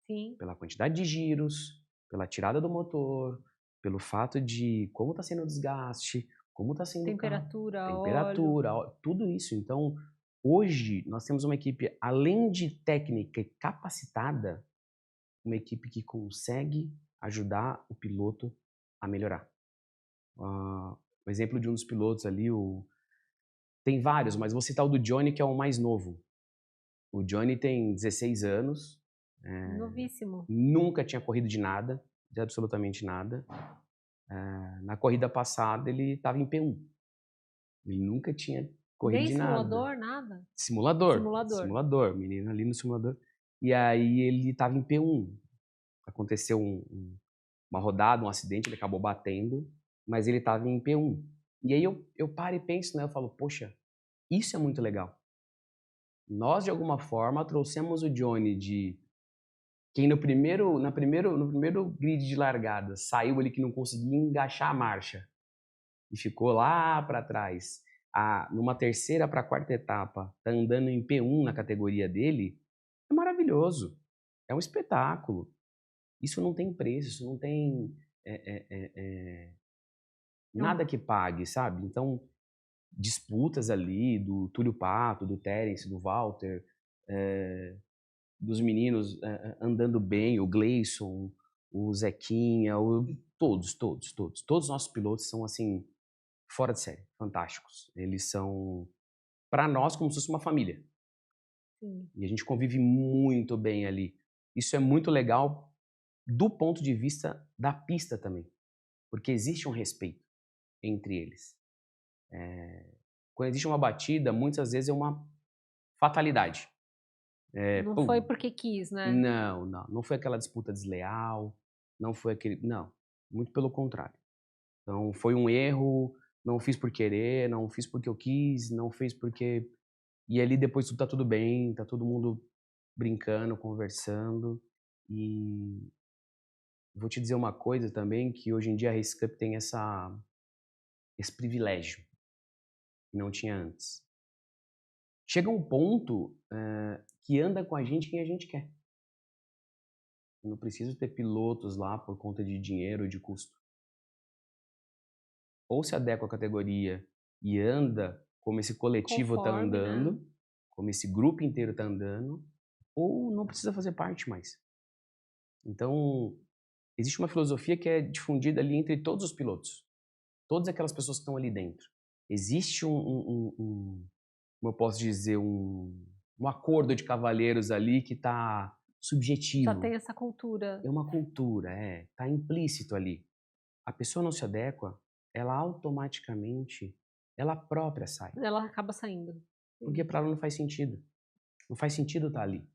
Sim. Pela quantidade de giros, pela tirada do motor, pelo fato de como está sendo o desgaste, como está sendo Temperatura, temperatura, tudo isso. Então, hoje nós temos uma equipe, além de técnica e capacitada, uma equipe que consegue ajudar o piloto a melhorar. O exemplo de um dos pilotos ali, tem vários, mas vou citar o do Johnny, que é o mais novo. O Johnny tem 16 anos. Novíssimo. Nunca tinha corrido de nada, de absolutamente nada. Na corrida passada ele estava em P1. Ele nunca tinha corrido Nem de nada. simulador, nada? Simulador, menino ali no simulador. E aí ele estava em P1. Aconteceu uma rodada, um acidente, ele acabou batendo, mas ele estava em P1. E aí eu paro e penso, né? Eu falo, poxa, isso é muito legal. Nós, de alguma forma, trouxemos o Johnny de quem no primeiro grid de largada saiu ali que não conseguia engaixar a marcha e ficou lá para trás. Numa terceira para quarta etapa, tá andando em P1 na categoria dele, é maravilhoso. É um espetáculo. Isso não tem preço, isso não tem nada que pague, sabe? Então, disputas ali do Túlio Pato, do Terence, do Walter, dos meninos andando bem, o Gleison, o Zequinha, todos os nossos pilotos são assim fora de série, fantásticos. Eles são para nós como se fosse uma família. Sim. E a gente convive muito bem ali. Isso é muito legal do ponto de vista da pista também, porque existe um respeito entre eles. Quando existe uma batida, muitas vezes é uma fatalidade. Não foi porque quis, né? Não foi aquela disputa desleal, não foi aquele, não, muito pelo contrário. Então foi um erro, não fiz por querer, não fiz porque eu quis, não fiz porque e ali depois tá tudo bem, tá todo mundo brincando, conversando e vou te dizer uma coisa também que hoje em dia a Race Cup tem esse privilégio que não tinha antes. Chega um ponto que anda com a gente quem a gente quer. Eu não preciso ter pilotos lá por conta de dinheiro ou de custo. Ou se adequa à categoria e anda como esse coletivo está andando, né? como esse grupo inteiro está andando, ou não precisa fazer parte mais. Então, existe uma filosofia que é difundida ali entre todos os pilotos. Todas aquelas pessoas que estão ali dentro. Existe como eu posso dizer, um acordo de cavalheiros ali que está subjetivo. Já tem essa cultura. É uma cultura, está implícito ali. A pessoa não se adequa, ela automaticamente, ela própria sai. Ela acaba saindo. Porque para ela não faz sentido. Não faz sentido estar ali.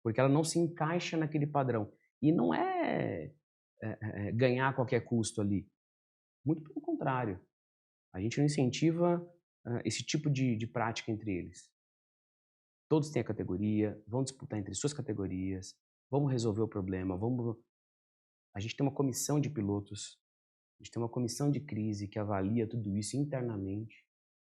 Porque ela não se encaixa naquele padrão. E não é ganhar a qualquer custo ali. Muito pelo contrário. A gente não incentiva esse tipo de prática entre eles. Todos têm a categoria, vão disputar entre suas categorias, vamos resolver o problema, A gente tem uma comissão de pilotos, a gente tem uma comissão de crise que avalia tudo isso internamente.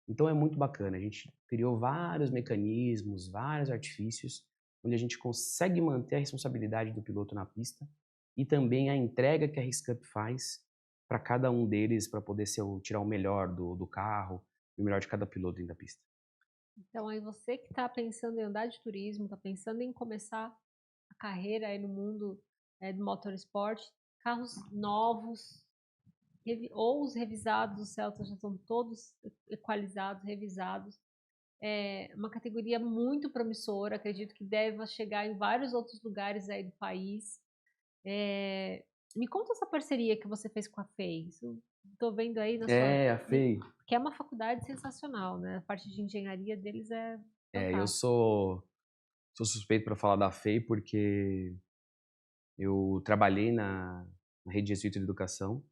Então é muito bacana, a gente criou vários mecanismos, vários artifícios, onde a gente consegue manter a responsabilidade do piloto na pista e também a entrega que a Race Cup faz para cada um deles, para poder tirar o melhor do carro e o melhor de cada piloto dentro da pista. Então aí você que está pensando em andar de turismo, está pensando em começar a carreira aí no mundo do motorsport, carros novos, ou os revisados, os Celtas já estão todos equalizados, revisados. É uma categoria muito promissora, acredito que deva chegar em vários outros lugares aí do país. Me conta essa parceria que você fez com a FEI. Estou vendo aí na sua... A FEI. Que é uma faculdade sensacional, né? A parte de engenharia deles é fantástica. Eu sou suspeito para falar da FEI porque eu trabalhei na Rede Jesuíta de Educação,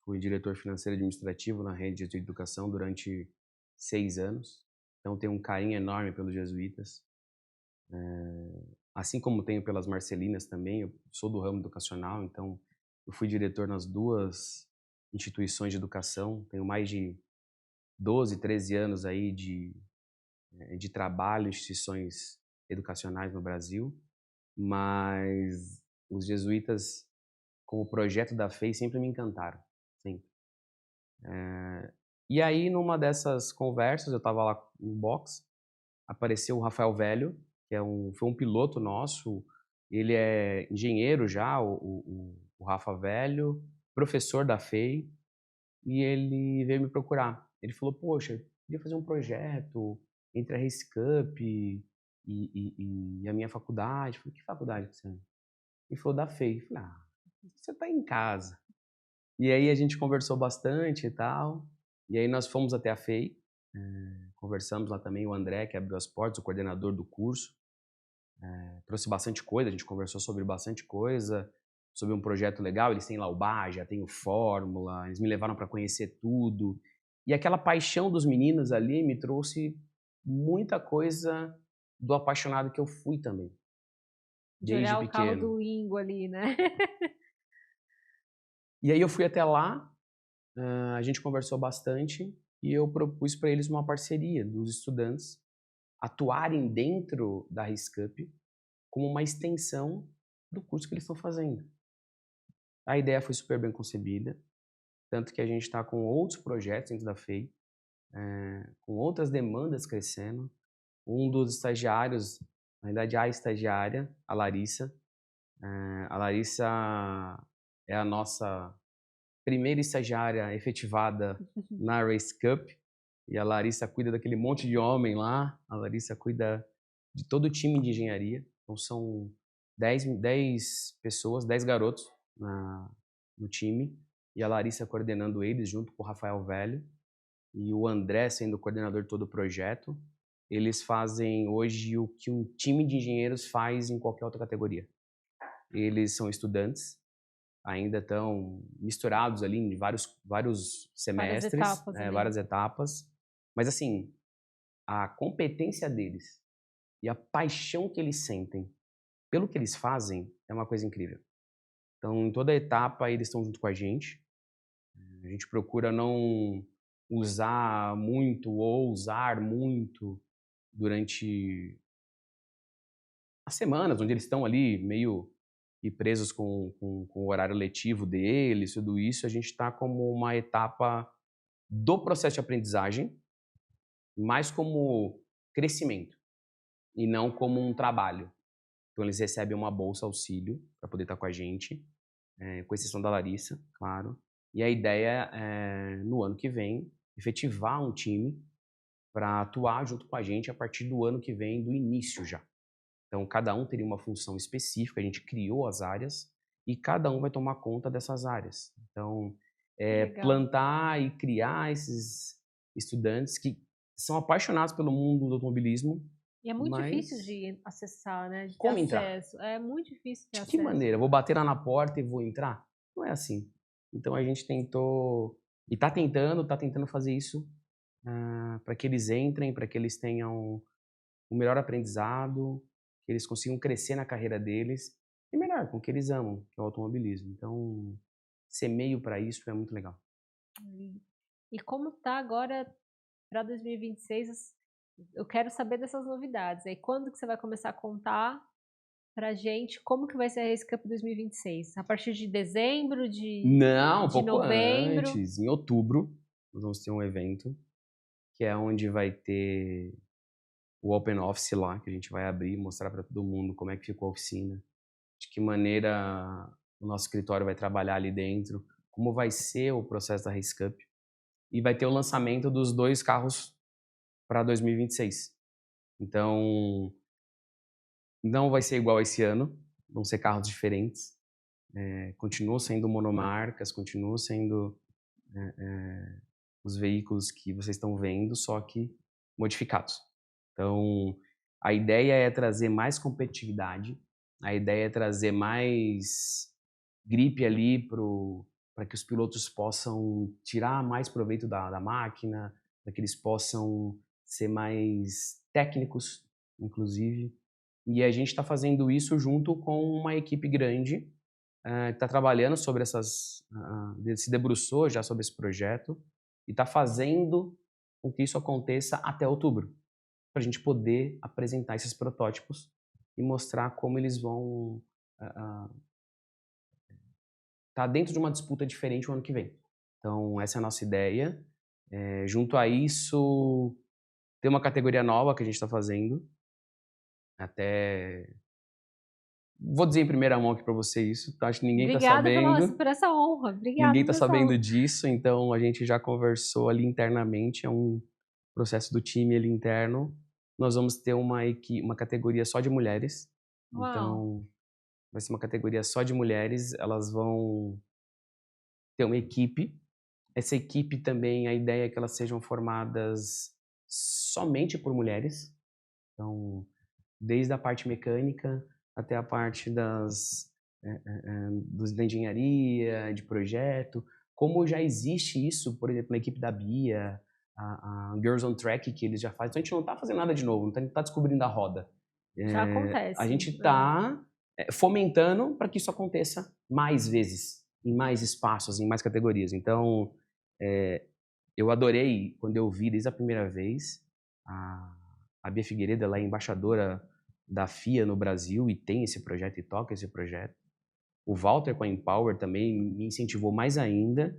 fui diretor financeiro administrativo na Rede Jesuíta de Educação durante 6 anos, então tenho um carinho enorme pelos jesuítas, assim como tenho pelas Marcelinas também. Eu sou do ramo educacional, então eu fui diretor nas duas instituições de educação, tenho mais de 12, 13 anos aí de trabalho em instituições educacionais no Brasil, mas os jesuítas, como projeto da FEI, sempre me encantaram, sempre. E aí, numa dessas conversas, eu estava lá no box, apareceu o Rafael Velho, que foi um piloto nosso, ele é engenheiro já, o Rafa Velho, professor da FEI, e ele veio me procurar. Ele falou, poxa, eu queria fazer um projeto entre a Race Cup e a minha faculdade. Eu falei, que faculdade que você é? Ele falou, da FEI. Eu falei, você tá em casa. E aí a gente conversou bastante e tal. E aí nós fomos até a FEI, conversamos lá também, o André, que abriu as portas, o coordenador do curso, trouxe bastante coisa, a gente conversou sobre bastante coisa, sobre um projeto legal, eles têm lá o Baja, tem o Fórmula, eles me levaram para conhecer tudo. E aquela paixão dos meninos ali me trouxe muita coisa do apaixonado que eu fui também, De desde olhar o carro pequeno. do Ingo ali, né? E aí eu fui até lá, a gente conversou bastante e eu propus para eles uma parceria dos estudantes atuarem dentro da RISCUP como uma extensão do curso que eles estão fazendo. A ideia foi super bem concebida, tanto que a gente está com outros projetos dentro da FEI, com outras demandas crescendo. Um dos estagiários, na verdade a estagiária, a Larissa é a nossa primeira estagiária efetivada na Race Cup, e a Larissa cuida daquele monte de homem lá, a Larissa cuida de todo o time de engenharia, então são 10 pessoas, 10 garotos no time, e a Larissa coordenando eles junto com o Rafael Velho, e o André sendo o coordenador de todo o projeto. Eles fazem hoje o que um time de engenheiros faz em qualquer outra categoria. Eles são estudantes, ainda estão misturados ali em vários semestres, várias etapas. Mas assim, a competência deles e a paixão que eles sentem pelo que eles fazem é uma coisa incrível. Então, em toda etapa, eles estão junto com a gente. A gente procura não usar muito ou usar muito durante as semanas, onde eles estão ali meio e presos com o horário letivo deles, tudo isso. A gente está como uma etapa do processo de aprendizagem, mais como crescimento e não como um trabalho. Então, eles recebem uma bolsa auxílio para poder estar com a gente, com exceção da Larissa, claro. E a ideia é, no ano que vem, efetivar um time para atuar junto com a gente a partir do ano que vem, do início já. Então, cada um teria uma função específica, a gente criou as áreas e cada um vai tomar conta dessas áreas. Então, plantar e criar esses estudantes que são apaixonados pelo mundo do automobilismo. E é muito difícil de acessar, né? De ter Como acesso. entrar? É muito difícil ter De acesso. que maneira? Vou bater lá na porta e vou entrar? Não é assim. Então, a gente tentou e está tentando fazer isso para que eles entrem, para que eles tenham o melhor aprendizado, que eles consigam crescer na carreira deles e melhor, com o que eles amam, que é o automobilismo. Então, ser meio para isso é muito legal. E como tá agora para 2026? Eu quero saber dessas novidades. Aí quando que você vai começar a contar pra gente como que vai ser a Race Cup 2026? A partir de dezembro, Não, um de pouco novembro? antes. Em outubro, nós vamos ter um evento que é onde vai ter o Open Office lá, que a gente vai abrir e mostrar para todo mundo como é que ficou a oficina, de que maneira o nosso escritório vai trabalhar ali dentro, como vai ser o processo da Race Cup. E vai ter o lançamento dos 2 carros para 2026. Então, não vai ser igual esse ano, vão ser carros diferentes. Continuam sendo monomarcas, continuam sendo os veículos que vocês estão vendo, só que modificados. Então, a ideia é trazer mais competitividade, a ideia é trazer mais gripe ali para que os pilotos possam tirar mais proveito da máquina, para que eles possam ser mais técnicos, inclusive. E a gente está fazendo isso junto com uma equipe grande que está trabalhando sobre se debruçou já sobre esse projeto e está fazendo com que isso aconteça até outubro, para a gente poder apresentar esses protótipos e mostrar como eles vão estar dentro de uma disputa diferente o ano que vem. Então, essa é a nossa ideia. Junto a isso, tem uma categoria nova que a gente está fazendo. Vou dizer em primeira mão aqui para você isso, acho que ninguém está sabendo. Por essa honra, obrigada Ninguém por está essa sabendo honra. disso, então a gente já conversou ali internamente, é um processo do time ali interno. Nós vamos ter uma categoria só de mulheres. Uau. Então, vai ser uma categoria só de mulheres, elas vão ter uma equipe Essa equipe também, a ideia é que elas sejam formadas somente por mulheres. Então, desde a parte mecânica até a parte da engenharia, de projeto. Como já existe isso, por exemplo, na equipe da Bia, a Girls on Track, que eles já fazem. Então, a gente não está fazendo nada de novo, não está descobrindo a roda. Já A acontece. gente está fomentando para que isso aconteça mais vezes, em mais espaços, em mais categorias. Então, eu adorei quando eu vi desde a primeira vez a Bia Figueiredo, ela é embaixadora da FIA no Brasil e tem esse projeto e toca esse projeto. O Walter com a Empower também me incentivou mais ainda.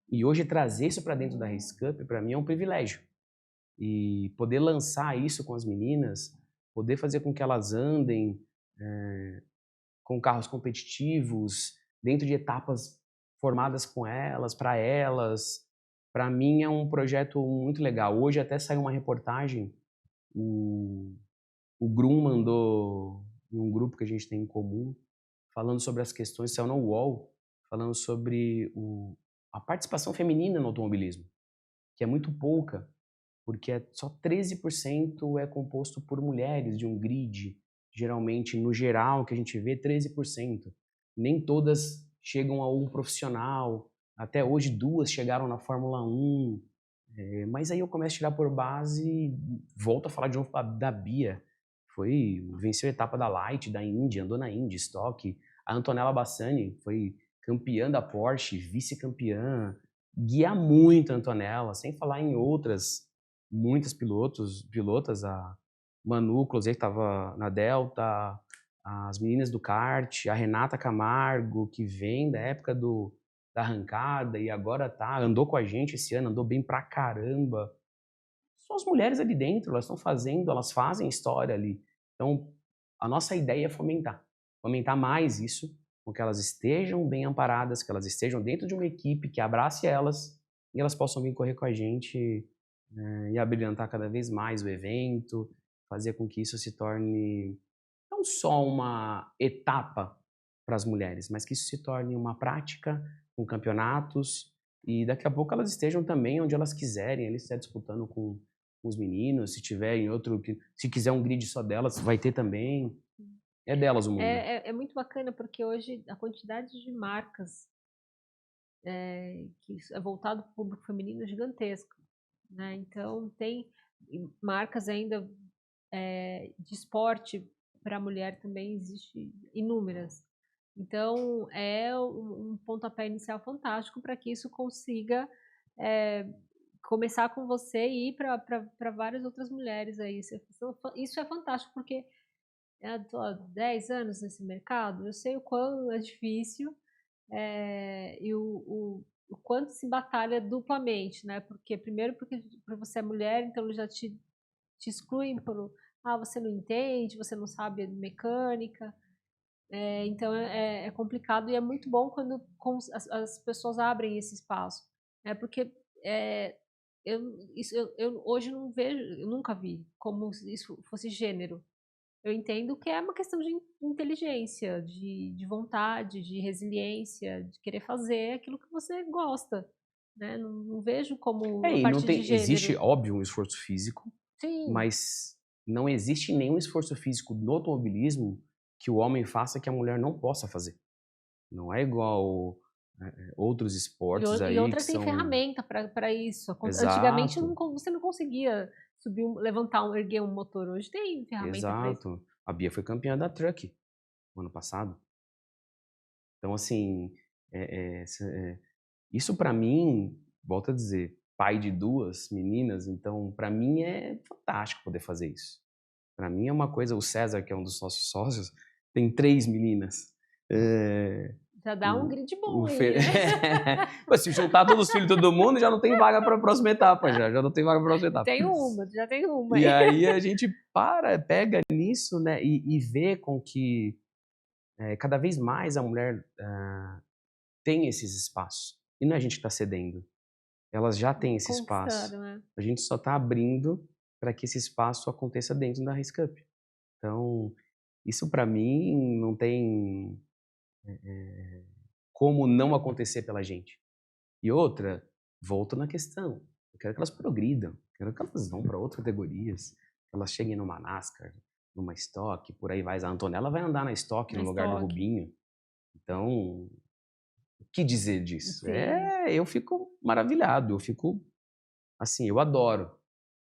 E hoje trazer isso para dentro da Race Cup, para mim, é um privilégio. E poder lançar isso com as meninas, poder fazer com que elas andem com carros competitivos, dentro de etapas formadas com elas, para mim é um projeto muito legal. Hoje até saiu uma reportagem, o Grum mandou em um grupo que a gente tem em comum, falando sobre as questões, saiu no UOL, falando sobre a participação feminina no automobilismo, que é muito pouca, porque só 13% é composto por mulheres de um grid. Geralmente, no geral, que a gente vê, 13%. Nem todas chegam a um profissional. Até hoje, 2 chegaram na Fórmula 1. Mas aí eu começo a tirar por base, volto a falar de novo da Bia. Venceu a etapa da Light, da Indy, andou na Indy, Stock. A Antonella Bassani foi campeã da Porsche, vice-campeã. Guia muito a Antonella, sem falar em muitas pilotas, a Manu, inclusive, estava na Delta, as meninas do kart, a Renata Camargo, que vem da época da arrancada e agora andou com a gente esse ano, andou bem pra caramba. São as mulheres ali dentro, elas estão fazendo, elas fazem história ali. Então, a nossa ideia é fomentar mais isso, com que elas estejam bem amparadas, que elas estejam dentro de uma equipe que abrace elas e elas possam vir correr com a gente e abrilhantar cada vez mais o evento, fazer com que isso se torne não só uma etapa para as mulheres, mas que isso se torne uma prática com campeonatos e daqui a pouco elas estejam também onde elas quiserem, eles estejam disputando com os meninos, se tiver em outro, se quiser um grid só delas, vai ter também. É delas o mundo. É muito bacana porque hoje a quantidade de marcas que é voltado para o público feminino é gigantesca, né? Então tem marcas ainda de esporte para a mulher também existe inúmeras. Então é um pontapé inicial fantástico para que isso consiga começar com você e ir para várias outras mulheres aí. Isso é fantástico porque eu estou há 10 anos nesse mercado, eu sei o quão é difícil e o quanto se batalha duplamente, né? Porque primeiro porque você é mulher, então eles já te excluem por você não entende, você não sabe mecânica. Então é complicado e é muito bom quando as pessoas abrem esse espaço. Porque eu hoje não vejo, eu nunca vi como se isso fosse gênero. Eu entendo que é uma questão de inteligência, de vontade, de resiliência, de querer fazer aquilo que você gosta. Né? Não vejo como a E não partir de tem, existe, gênero. óbvio, um esforço físico, Sim, mas não existe nenhum esforço físico no automobilismo que o homem faça que a mulher não possa fazer. Não é igual outros esportes e aí que outras têm são... ferramenta para isso. Antigamente Exato, você não conseguia subir, levantar, erguer um motor. Hoje tem ferramenta para isso. exato. A Bia foi campeã da Truck no ano passado. Então, assim, isso para mim, volto a dizer, pai de 2 meninas, então para mim é fantástico poder fazer isso. Para mim é uma coisa, o César, que é um dos nossos sócios, tem 3 meninas. Já dá um O, grid bom o aí, Fer... né? Pô, se juntar todos os filhos de todo mundo, já não tem vaga para a próxima etapa, já não tem vaga para a próxima etapa. Já tem uma E aí. aí a gente pega nisso, né, e vê com que cada vez mais a mulher tem esses espaços. E não é a gente que está cedendo. Elas já têm esse espaço. Conquistando, né? A gente só está abrindo para que esse espaço aconteça dentro da Race Cup. Então, isso para mim não tem como não acontecer pela gente. E outra, volto na questão. Eu quero que elas progridam, quero que elas vão para outras categorias, que elas cheguem numa NASCAR, numa Stock, por aí vai. A Antonella vai andar na Stock Na no lugar do Stock. Rubinho. Então, o que dizer disso? Sim. Eu fico maravilhado, eu fico assim, eu adoro.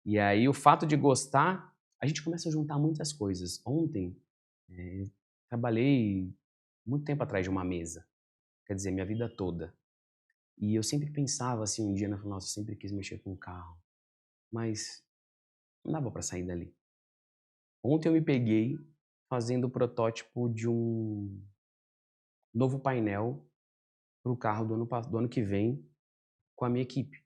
E aí o fato de gostar, a gente começa a juntar muitas coisas. Ontem, trabalhei muito tempo atrás de uma mesa, quer dizer, minha vida toda. E eu sempre pensava assim, um dia, né, nossa, eu sempre quis mexer com carro, mas não dava para sair dali. Ontem eu me peguei fazendo o protótipo de um novo painel para o carro do ano que vem com a minha equipe.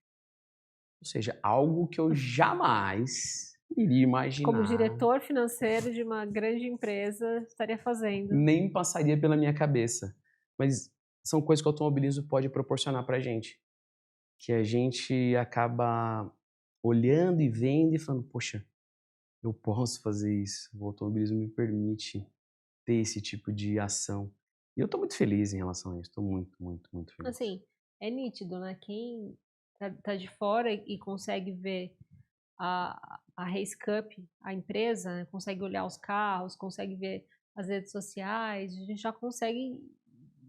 Ou seja, algo que eu jamais iria Como imaginar, diretor financeiro de uma grande empresa, estaria fazendo. nem passaria pela minha cabeça. Mas são coisas que o automobilismo pode proporcionar para a gente. Que a gente acaba olhando e vendo e falando, poxa, eu posso fazer isso. O automobilismo me permite ter esse tipo de ação. E eu estou muito feliz em relação a isso. Estou muito, muito, muito feliz. Assim, é nítido, né? Quem tá de fora e consegue ver a Race Cup, a empresa, né? Consegue olhar os carros, consegue ver as redes sociais, a gente já consegue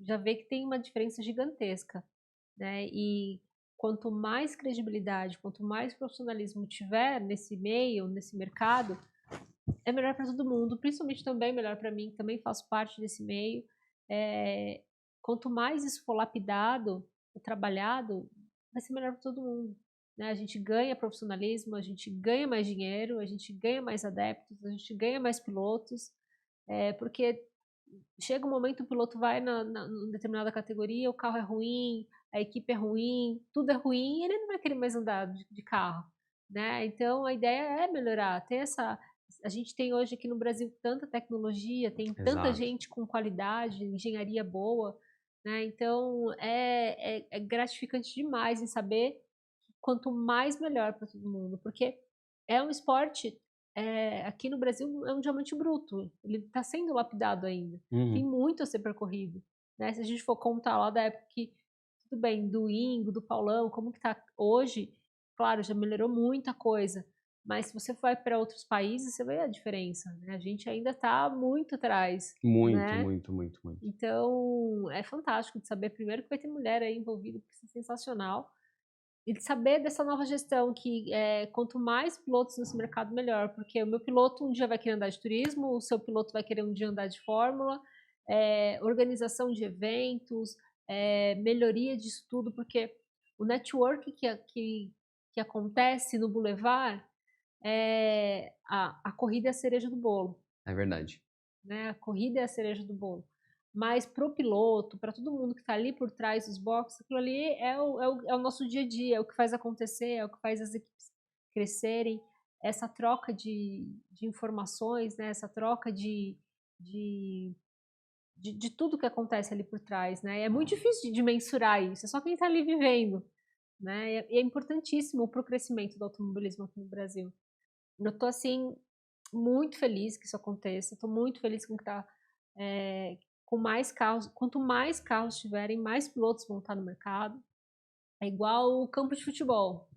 já ver que tem uma diferença gigantesca, né? E quanto mais credibilidade, quanto mais profissionalismo tiver nesse meio, nesse mercado, é melhor para todo mundo, principalmente também melhor para mim, que também faço parte desse meio. É, quanto mais isso for lapidado e trabalhado, vai ser melhor para todo mundo. Né? A gente ganha profissionalismo, a gente ganha mais dinheiro, a gente ganha mais adeptos, a gente ganha mais pilotos, porque chega um momento o piloto vai numa determinada categoria, o carro é ruim, a equipe é ruim, tudo é ruim, e ele não vai querer mais andar de carro. Né? Então a ideia é melhorar, ter essa. A gente tem hoje aqui no Brasil tanta tecnologia, tem tanta Exato. gente com qualidade, engenharia boa, né? Então é gratificante demais em saber que quanto mais melhor para todo mundo, porque é um esporte aqui no Brasil é um diamante bruto, ele está sendo lapidado ainda, tem Uhum. muito a ser percorrido, né? Se a gente for contar lá da época que, tudo bem, do Ingo, do Paulão, como que está hoje, claro, já melhorou muita coisa, mas se você vai para outros países, você vê a diferença, né? A gente ainda está muito atrás, Muito, né? muito, muito, muito. Então, é fantástico de saber, primeiro, que vai ter mulher aí envolvida, que isso é sensacional, e de saber dessa nova gestão, que quanto mais pilotos nesse mercado, melhor, porque o meu piloto um dia vai querer andar de turismo, o seu piloto vai querer um dia andar de fórmula, organização de eventos, melhoria disso tudo, porque o network que acontece no Boulevard, a corrida é a cereja do bolo, É verdade. né? A corrida é a cereja do bolo. Mas para o piloto, para todo mundo que está ali por trás dos boxes, aquilo ali é o nosso dia a dia, é o que faz acontecer, é o que faz as equipes crescerem, essa troca de informações, né? Essa troca de, de tudo que acontece ali por trás, né? É muito difícil de mensurar isso, é só quem está ali vivendo, né? E é importantíssimo para o crescimento do automobilismo aqui no Brasil. Eu estou assim muito feliz que isso aconteça. Estou muito feliz com que tá com mais carros. Quanto mais carros tiverem, mais pilotos vão estar no mercado. É igual o campo de futebol.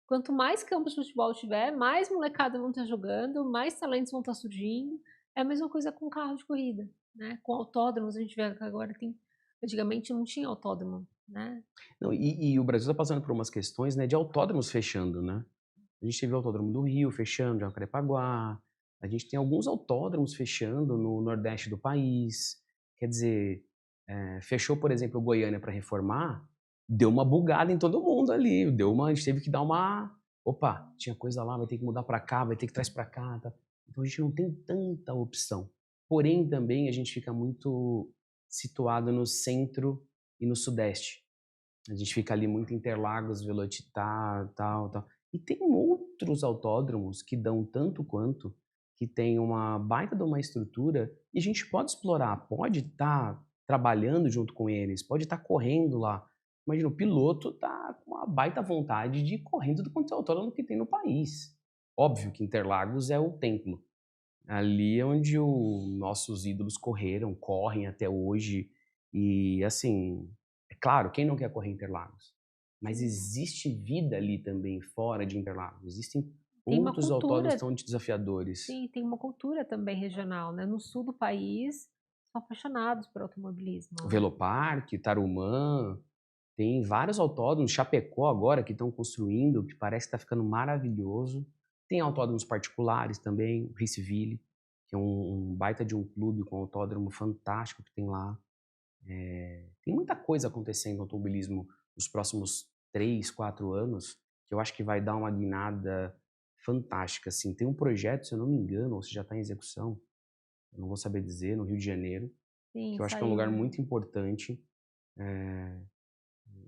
Quanto mais campos de futebol tiver, mais molecada vão estar jogando, mais talentos vão estar surgindo. É a mesma coisa com carro de corrida, né? Com autódromos, a gente vê que agora tem. Antigamente não tinha autódromo, né? Não, e o Brasil está passando por umas questões, né, de autódromos fechando, né? A gente teve o Autódromo do Rio fechando, de Jacarepaguá. A gente tem alguns autódromos fechando no nordeste do país. Quer dizer, fechou, por exemplo, Goiânia para reformar, deu uma bugada em todo mundo ali. A gente teve que dar uma. Opa, tinha coisa lá, vai ter que mudar para cá, vai ter que trazer para cá. Tá? Então a gente não tem tanta opção. Porém, também a gente fica muito situado no centro e no sudeste. A gente fica ali muito Interlagos, Velocitar, tal, tal. E tem outros autódromos que dão tanto quanto, que tem uma baita de uma estrutura e a gente pode explorar, pode estar trabalhando junto com eles, pode estar correndo lá. Imagina, o piloto tá com uma baita vontade de ir correndo do quanto é autódromo que tem no país. Óbvio que Interlagos é o templo. Ali é onde os nossos ídolos correram, correm até hoje. E assim, é claro, quem não quer correr Interlagos? Mas existe vida ali também, fora de Interlagos. Existem Tem uma outros cultura. autódromos tão desafiadores. Sim, tem uma cultura também regional, né? No sul do país, são apaixonados por automobilismo. O Velopark, Tarumã, tem vários autódromos, Chapecó agora, que estão construindo, que parece que está ficando maravilhoso. Tem autódromos particulares também, o Raceville, que é um baita de um clube com um autódromo fantástico que tem lá. Tem muita coisa acontecendo no automobilismo nos próximos 3, 4 anos, que eu acho que vai dar uma guinada fantástica. Assim. Tem um projeto, se eu não me engano, ou se já está em execução, eu não vou saber dizer, no Rio de Janeiro, Sim, que eu acho que é um lugar muito importante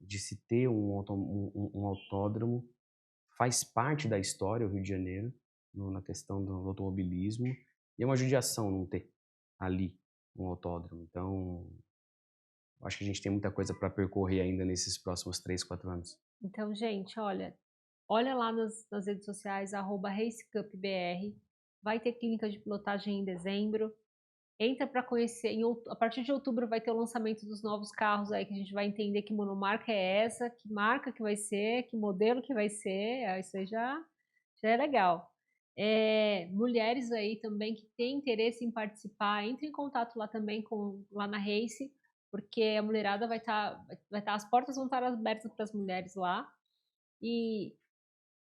de se ter um autódromo. Faz parte da história o Rio de Janeiro, na questão do automobilismo, e é uma judiação não ter ali um autódromo. Então, eu acho que a gente tem muita coisa para percorrer ainda nesses próximos 3, 4 anos. Então, gente, olha lá nas redes sociais, @RaceCupBR, vai ter clínica de pilotagem em dezembro, entra para conhecer, a partir de outubro vai ter o lançamento dos novos carros aí, que a gente vai entender que monomarca é essa, que marca que vai ser, que modelo que vai ser, isso aí já é legal. Mulheres aí também que têm interesse em participar, entre em contato lá também, lá na Race, porque a mulherada vai estar, as portas vão estar abertas para as mulheres lá. E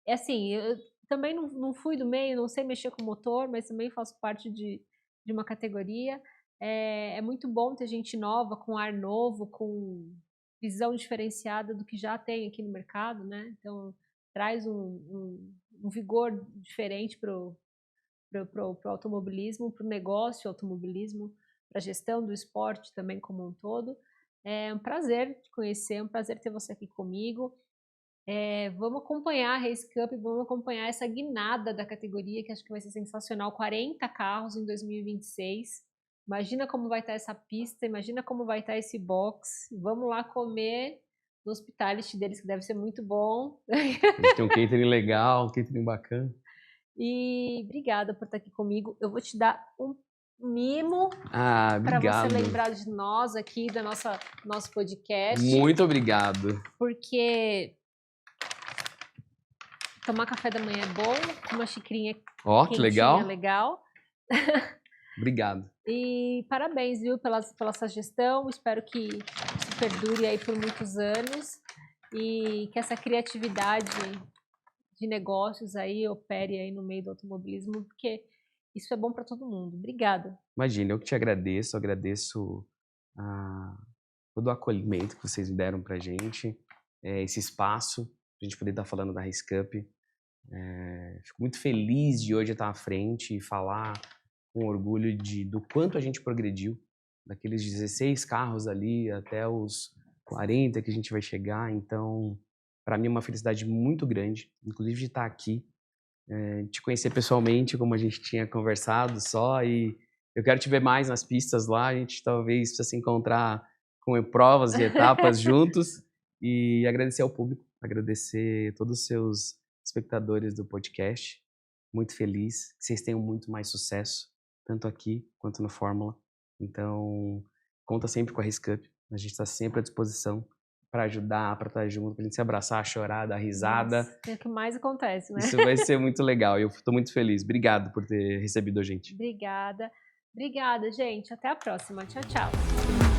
assim, eu também não fui do meio, não sei mexer com motor, mas também faço parte de uma categoria. É muito bom ter gente nova, com ar novo, com visão diferenciada do que já tem aqui no mercado, né? Então, traz um vigor diferente para o automobilismo, para o negócio automobilismo, para a gestão do esporte também como um todo. É um prazer te conhecer, é um prazer ter você aqui comigo. Vamos acompanhar a Race Cup, vamos acompanhar essa guinada da categoria, que acho que vai ser sensacional. 40 carros em 2026. Imagina como vai estar essa pista, imagina como vai estar esse box. Vamos lá comer no hospitality deles, que deve ser muito bom. Eles têm um catering legal, um catering bacana. E obrigada por estar aqui comigo. Eu vou te dar um mimo para você lembrar de nós aqui, do nosso podcast. Muito obrigado. Porque tomar café da manhã é bom, uma xicrinha que legal. legal. Obrigado. E parabéns, viu, pela sua gestão. Espero que isso perdure aí por muitos anos e que essa criatividade de negócios aí opere aí no meio do automobilismo, porque isso é bom para todo mundo. Obrigada. Imagina, eu que te agradeço todo o acolhimento que vocês me deram pra gente, esse espaço, pra gente poder estar falando da Race Cup. Fico muito feliz de hoje estar à frente e falar com orgulho do quanto a gente progrediu, daqueles 16 carros ali até os 40 que a gente vai chegar. Então, para mim é uma felicidade muito grande, inclusive de estar aqui, te conhecer pessoalmente, como a gente tinha conversado só, e eu quero te ver mais nas pistas lá. A gente talvez precisa se encontrar com provas e etapas juntos, e agradecer ao público, agradecer a todos os seus espectadores do podcast. Muito feliz que vocês tenham muito mais sucesso, tanto aqui quanto no Fórmula. Então, conta sempre com a Race Cup. A gente está sempre à disposição para ajudar, para estar junto, para a gente se abraçar, chorar, dar risada. Nossa, é o que mais acontece, né? Isso vai ser muito legal e eu estou muito feliz. Obrigado por ter recebido a gente. Obrigada. Obrigada, gente. Até a próxima. Tchau, tchau.